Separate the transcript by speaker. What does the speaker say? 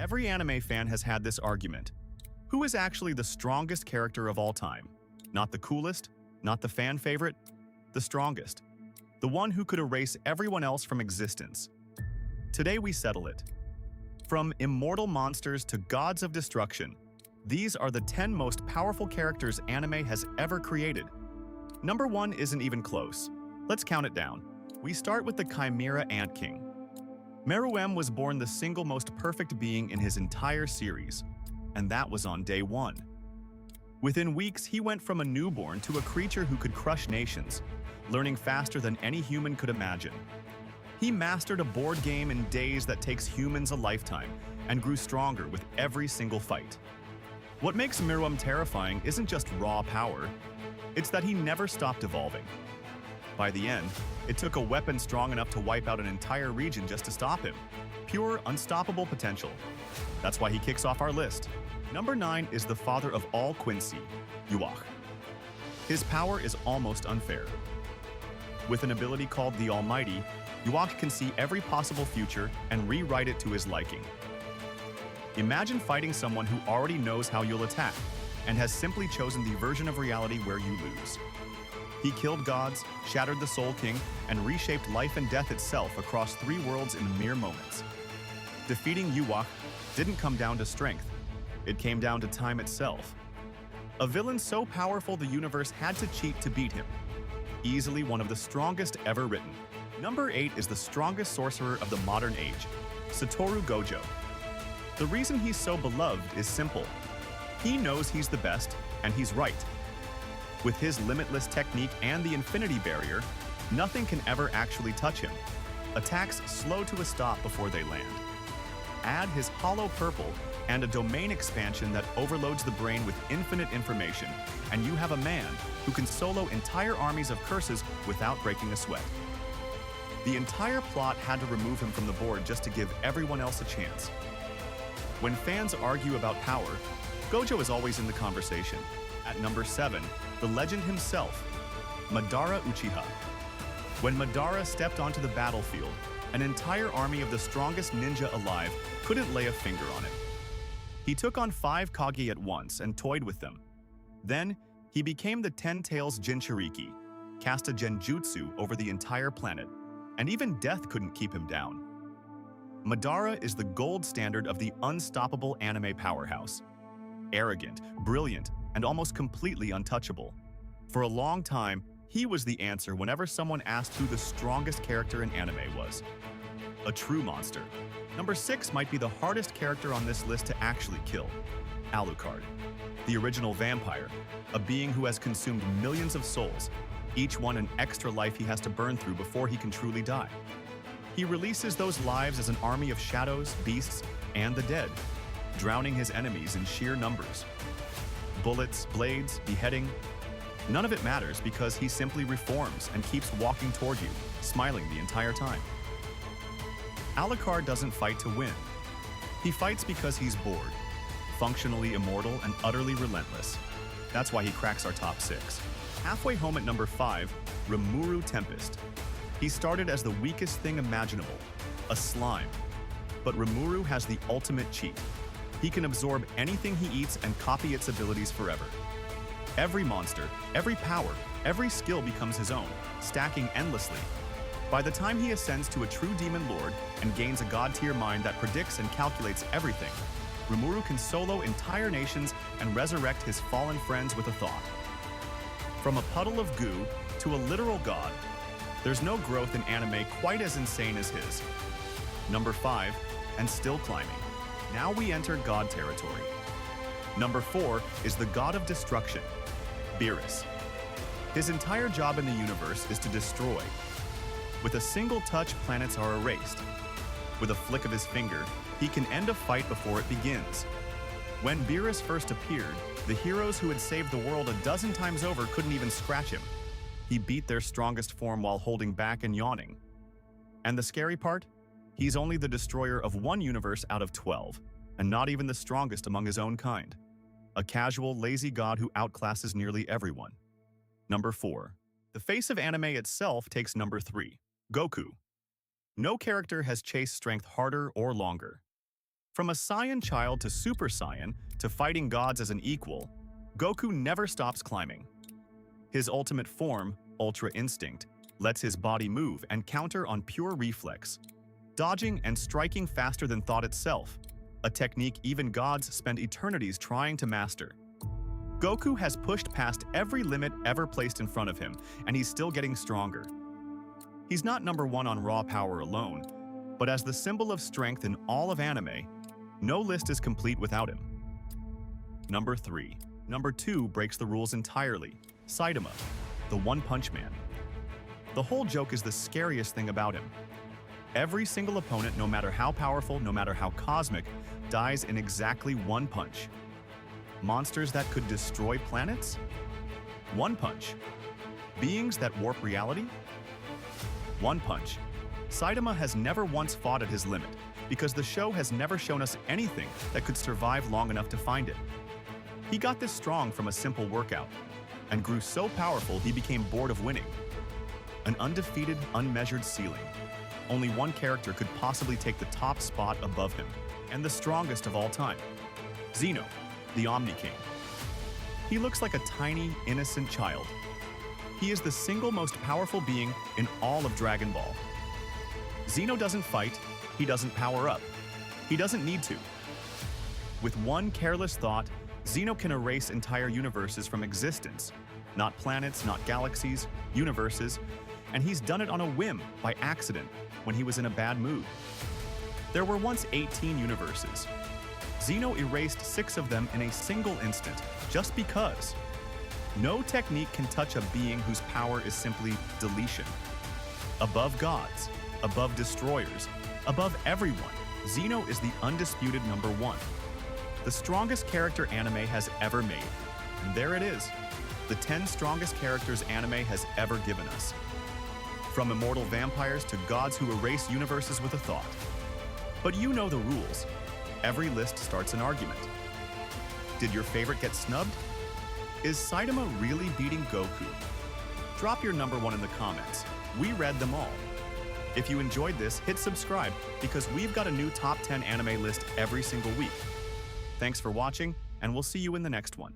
Speaker 1: Every anime fan has had this argument. Who is actually the strongest character of all time? Not the coolest, not the fan favorite, the strongest. The one who could erase everyone else from existence. Today we settle it. From immortal monsters to gods of destruction, these are the 10 most powerful characters anime has ever created. Number 1 isn't even close. Let's count it down. We start with the Chimera Ant King. Meruem was born the single most perfect being in his entire series, and that was on day 1. Within weeks, he went from a newborn to a creature who could crush nations, learning faster than any human could imagine. He mastered a board game in days that takes humans a lifetime and grew stronger with every single fight. What makes Meruem terrifying isn't just raw power, it's that he never stopped evolving. By the end, it took a weapon strong enough to wipe out an entire region just to stop him. Pure, unstoppable potential. That's why he kicks off our list. Number 9 is the father of all Quincy, Yhwach. His power is almost unfair. With an ability called the Almighty, Yhwach can see every possible future and rewrite it to his liking. Imagine fighting someone who already knows how you'll attack and has simply chosen the version of reality where you lose. He killed gods, shattered the Soul King, and reshaped life and death itself across 3 worlds in mere moments. Defeating Yhwach didn't come down to strength, it came down to time itself. A villain so powerful the universe had to cheat to beat him. Easily one of the strongest ever written. Number 8 is the strongest sorcerer of the modern age, Satoru Gojo. The reason he's so beloved is simple. He knows he's the best, and he's right. With his limitless technique and the infinity barrier, nothing can ever actually touch him. Attacks slow to a stop before they land. Add his hollow purple and a domain expansion that overloads the brain with infinite information, and you have a man who can solo entire armies of curses without breaking a sweat. The entire plot had to remove him from the board just to give everyone else a chance. When fans argue about power, Gojo is always in the conversation. At number 7, the legend himself, Madara Uchiha. When Madara stepped onto the battlefield, an entire army of the strongest ninja alive couldn't lay a finger on it. He took on 5 Kage at once and toyed with them. Then, he became the 10 Tails Jinchuriki, cast a genjutsu over the entire planet, and even death couldn't keep him down. Madara is the gold standard of the unstoppable anime powerhouse. Arrogant, brilliant, and almost completely untouchable. For a long time, he was the answer whenever someone asked who the strongest character in anime was. A true monster. Number 6 might be the hardest character on this list to actually kill. Alucard. The original vampire, a being who has consumed millions of souls, each one an extra life he has to burn through before he can truly die. He releases those lives as an army of shadows, beasts, and the dead, drowning his enemies in sheer numbers. Bullets, blades, beheading, none of it matters because he simply reforms and keeps walking toward you, smiling the entire time. Alucard doesn't fight to win. He fights because he's bored, functionally immortal and utterly relentless. That's why he cracks our top 6. Halfway home at number 5, Rimuru Tempest. He started as the weakest thing imaginable, a slime. But Rimuru has the ultimate cheat. He can absorb anything he eats and copy its abilities forever. Every monster, every power, every skill becomes his own, stacking endlessly. By the time he ascends to a true demon lord and gains a god-tier mind that predicts and calculates everything, Rimuru can solo entire nations and resurrect his fallen friends with a thought. From a puddle of goo to a literal god, there's no growth in anime quite as insane as his. Number 5, and still climbing. Now we enter god territory. Number 4 is the god of destruction, Beerus. His entire job in the universe is to destroy. With a single touch, planets are erased. With a flick of his finger, he can end a fight before it begins. When Beerus first appeared, the heroes who had saved the world a dozen times over couldn't even scratch him. He beat their strongest form while holding back and yawning. And the scary part? He's only the destroyer of one universe out of 12, and not even the strongest among his own kind. A casual, lazy god who outclasses nearly everyone. Number 4. The face of anime itself takes number 3, Goku. No character has chased strength harder or longer. From a Saiyan child to Super Saiyan to fighting gods as an equal, Goku never stops climbing. His ultimate form, Ultra Instinct, lets his body move and counter on pure reflex, dodging and striking faster than thought itself, a technique even gods spend eternities trying to master. Goku has pushed past every limit ever placed in front of him, and he's still getting stronger. He's not number one on raw power alone, but as the symbol of strength in all of anime, no list is complete without him. Number 3. Number 2 breaks the rules entirely. Saitama, the One Punch Man. The whole joke is the scariest thing about him. Every single opponent, no matter how powerful, no matter how cosmic, dies in exactly one punch. Monsters that could destroy planets? One punch. Beings that warp reality? One punch. Saitama has never once fought at his limit, because the show has never shown us anything that could survive long enough to find it. He got this strong from a simple workout, and grew so powerful he became bored of winning. An undefeated, unmeasured ceiling. Only one character could possibly take the top spot above him, and the strongest of all time. Zeno, the Omni King. He looks like a tiny, innocent child. He is the single most powerful being in all of Dragon Ball. Zeno doesn't fight, he doesn't power up. He doesn't need to. With one careless thought, Zeno can erase entire universes from existence. Not planets, not galaxies, universes, and he's done it on a whim, by accident, when he was in a bad mood. There were once 18 universes. Zeno erased 6 of them in a single instant, just because. No technique can touch a being whose power is simply deletion. Above gods, above destroyers, above everyone, Zeno is the undisputed number 1. The strongest character anime has ever made. And there it is, the 10 strongest characters anime has ever given us. From immortal vampires to gods who erase universes with a thought. But you know the rules. Every list starts an argument. Did your favorite get snubbed? Is Saitama really beating Goku? Drop your number 1 in the comments. We read them all. If you enjoyed this, hit subscribe because we've got a new top 10 anime list every single week. Thanks for watching, and we'll see you in the next one.